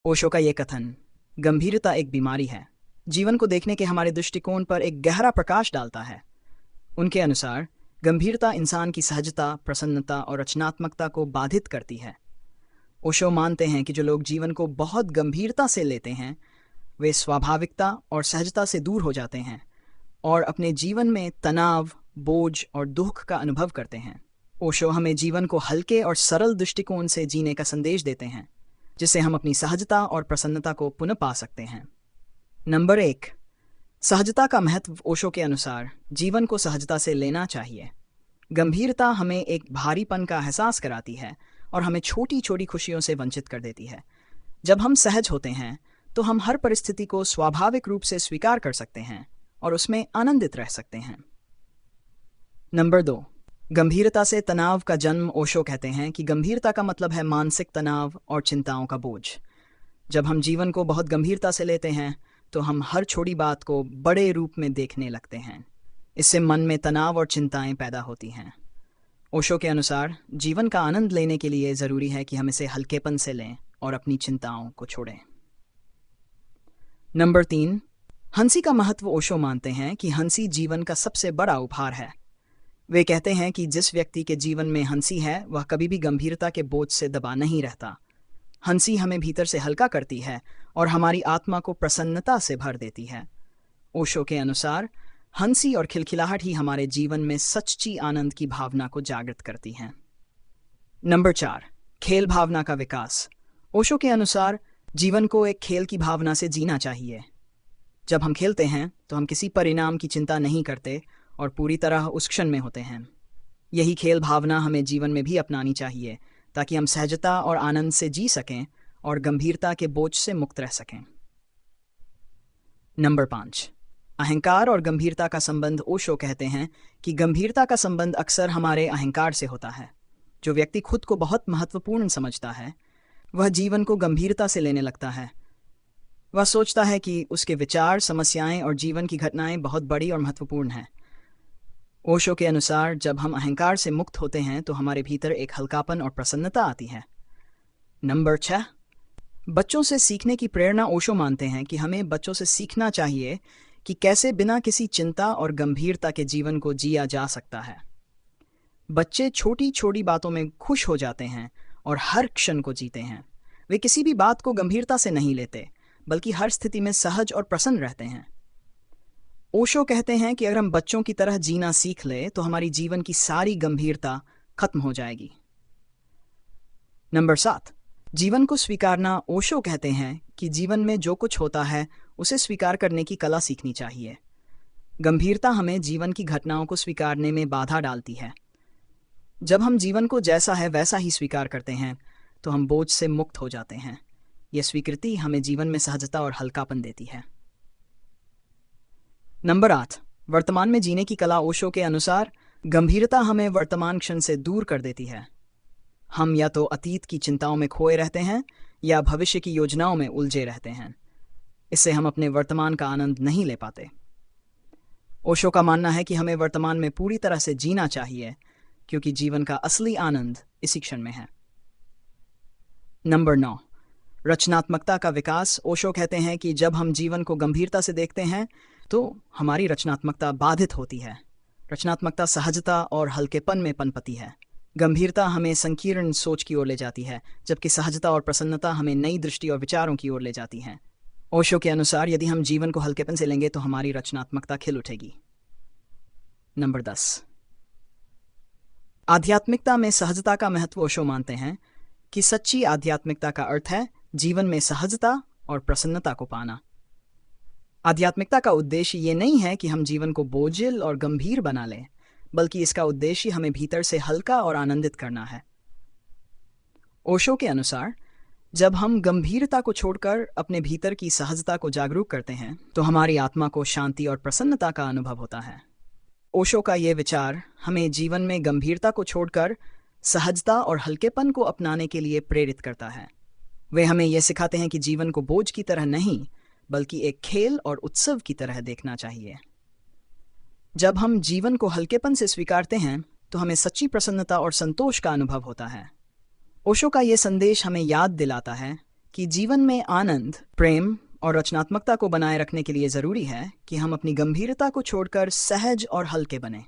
ओशो का ये कथन, गंभीरता एक बीमारी है, जीवन को देखने के हमारे दृष्टिकोण पर एक गहरा प्रकाश डालता है। उनके अनुसार गंभीरता इंसान की सहजता, प्रसन्नता और रचनात्मकता को बाधित करती है। ओशो मानते हैं कि जो लोग जीवन को बहुत गंभीरता से लेते हैं वे स्वाभाविकता और सहजता से दूर हो जाते हैं और अपने जीवन में तनाव, बोझ और दुख का अनुभव करते हैं। ओशो हमें जीवन को हल्के और सरल दृष्टिकोण से जीने का संदेश देते हैं, जिससे हम अपनी सहजता और प्रसन्नता को पुनः पा सकते हैं। नंबर 1, सहजता का महत्व। ओशो के अनुसार जीवन को सहजता से लेना चाहिए। गंभीरता हमें एक भारीपन का एहसास कराती है और हमें छोटी छोटी खुशियों से वंचित कर देती है। जब हम सहज होते हैं तो हम हर परिस्थिति को स्वाभाविक रूप से स्वीकार कर सकते हैं और उसमें आनंदित रह सकते हैं। नंबर 2, गंभीरता से तनाव का जन्म। ओशो कहते हैं कि गंभीरता का मतलब है मानसिक तनाव और चिंताओं का बोझ। जब हम जीवन को बहुत गंभीरता से लेते हैं तो हम हर छोटी बात को बड़े रूप में देखने लगते हैं। इससे मन में तनाव और चिंताएं पैदा होती हैं। ओशो के अनुसार जीवन का आनंद लेने के लिए ज़रूरी है कि हम इसे हल्केपन से लें और अपनी चिंताओं को छोड़ें। नंबर 3, हंसी का महत्व। ओशो मानते हैं कि हंसी जीवन का सबसे बड़ा उपहार है। वे कहते हैं कि जिस व्यक्ति के जीवन में हंसी है वह कभी भी गंभीरता के बोझ से दबा नहीं रहता। हंसी हमें भीतर से हल्का करती है और हमारी आत्मा को प्रसन्नता से भर देती है। ओशो के अनुसार हंसी और खिलखिलाहट ही हमारे जीवन में सच्ची आनंद की भावना को जागृत करती हैं। नंबर 4, खेल भावना का विकास। ओशो के अनुसार जीवन को एक खेल की भावना से जीना चाहिए। जब हम खेलते हैं तो हम किसी परिणाम की चिंता नहीं करते और पूरी तरह उस क्षण में होते हैं। यही खेल भावना हमें जीवन में भी अपनानी चाहिए ताकि हम सहजता और आनंद से जी सकें और गंभीरता के बोझ से मुक्त रह सकें। नंबर 5, अहंकार और गंभीरता का संबंध। ओशो कहते हैं कि गंभीरता का संबंध अक्सर हमारे अहंकार से होता है। जो व्यक्ति खुद को बहुत महत्वपूर्ण समझता है वह जीवन को गंभीरता से लेने लगता है। वह सोचता है कि उसके विचार, समस्याएं और जीवन की घटनाएं बहुत बड़ी और महत्वपूर्ण हैं। ओशो के अनुसार जब हम अहंकार से मुक्त होते हैं तो हमारे भीतर एक हल्कापन और प्रसन्नता आती है। नंबर 6, बच्चों से सीखने की प्रेरणा। ओशो मानते हैं कि हमें बच्चों से सीखना चाहिए कि कैसे बिना किसी चिंता और गंभीरता के जीवन को जिया जा सकता है। बच्चे छोटी छोटी बातों में खुश हो जाते हैं और हर क्षण को जीते हैं। वे किसी भी बात को गंभीरता से नहीं लेते बल्कि हर स्थिति में सहज और प्रसन्न रहते हैं। ओशो कहते हैं कि अगर हम बच्चों की तरह जीना सीख लें तो हमारी जीवन की सारी गंभीरता खत्म हो जाएगी। नंबर 7, जीवन को स्वीकारना। ओशो कहते हैं कि जीवन में जो कुछ होता है उसे स्वीकार करने की कला सीखनी चाहिए। गंभीरता हमें जीवन की घटनाओं को स्वीकारने में बाधा डालती है। जब हम जीवन को जैसा है वैसा ही स्वीकार करते हैं तो हम बोझ से मुक्त हो जाते हैं। यह स्वीकृति हमें जीवन में सहजता और हल्कापन देती है। नंबर 8, वर्तमान में जीने की कला। ओशो के अनुसार गंभीरता हमें वर्तमान क्षण से दूर कर देती है। हम या तो अतीत की चिंताओं में खोए रहते हैं या भविष्य की योजनाओं में उलझे रहते हैं। इससे हम अपने वर्तमान का आनंद नहीं ले पाते। ओशो का मानना है कि हमें वर्तमान में पूरी तरह से जीना चाहिए क्योंकि जीवन का असली आनंद इसी क्षण में है। नंबर 9, रचनात्मकता का विकास। ओशो कहते हैं कि जब हम जीवन को गंभीरता से देखते हैं तो हमारी रचनात्मकता बाधित होती है। रचनात्मकता सहजता और हल्केपन में पनपती है। गंभीरता हमें संकीर्ण सोच की ओर ले जाती है जबकि सहजता और प्रसन्नता हमें नई दृष्टि और विचारों की ओर ले जाती हैं। ओशो के अनुसार यदि हम जीवन को हल्केपन से लेंगे तो हमारी रचनात्मकता खिल उठेगी। नंबर 10, आध्यात्मिकता में सहजता का महत्व। ओशो मानते हैं कि सच्ची आध्यात्मिकता का अर्थ है जीवन में सहजता और प्रसन्नता को पाना। आध्यात्मिकता का उद्देश्य ये नहीं है कि हम जीवन को बोझिल और गंभीर बना लें, बल्कि इसका उद्देश्य हमें भीतर से हल्का और आनंदित करना है। ओशो के अनुसार जब हम गंभीरता को छोड़कर अपने भीतर की सहजता को जागरूक करते हैं तो हमारी आत्मा को शांति और प्रसन्नता का अनुभव होता है। ओशो का ये विचार हमें जीवन में गंभीरता को छोड़कर सहजता और हल्केपन को अपनाने के लिए प्रेरित करता है। वे हमें यह सिखाते हैं कि जीवन को बोझ की तरह नहीं बल्कि एक खेल और उत्सव की तरह देखना चाहिए। जब हम जीवन को हल्केपन से स्वीकारते हैं तो हमें सच्ची प्रसन्नता और संतोष का अनुभव होता है। ओशो का ये संदेश हमें याद दिलाता है कि जीवन में आनंद, प्रेम और रचनात्मकता को बनाए रखने के लिए ज़रूरी है कि हम अपनी गंभीरता को छोड़कर सहज और हल्के बने।